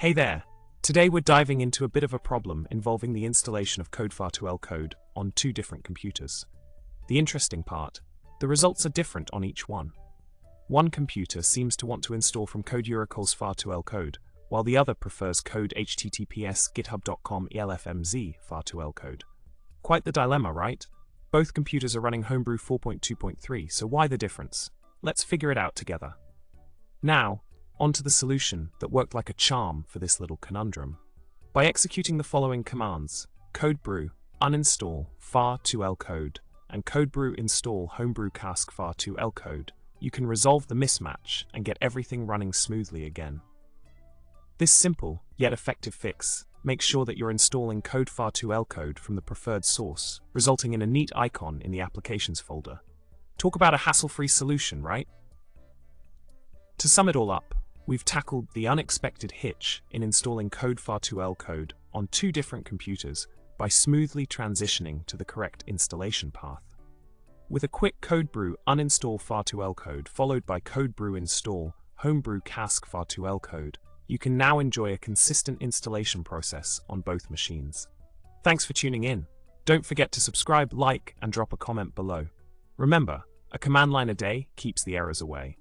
Hey there! Today we're diving into a bit of a problem involving the installation of codefar2l code on two different computers. The interesting part, the results are different on each one. One computer seems to want to install from CodeUracle's far2l code, while the other prefers code https github.com elfmz far2l code. Quite the dilemma, right? Both computers are running Homebrew 4.2.3, so why the difference? Let's figure it out together. Now, on to the solution that worked like a charm for this little conundrum. By executing the following commands, codebrew uninstall far2l code and codebrew install homebrew cask far2l code, you can resolve the mismatch and get everything running smoothly again. This simple yet effective fix makes sure that you're installing codefar2l code from the preferred source, resulting in a neat icon in the applications folder. Talk about a hassle-free solution, right? To sum it all up, we've tackled the unexpected hitch in installing codefar2l code on two different computers by smoothly transitioning to the correct installation path. With a quick codebrew uninstall far2l code followed by codebrew install homebrew cask far2l code, you can now enjoy a consistent installation process on both machines. Thanks for tuning in. Don't forget to subscribe, like, and drop a comment below. Remember, a command line a day keeps the errors away.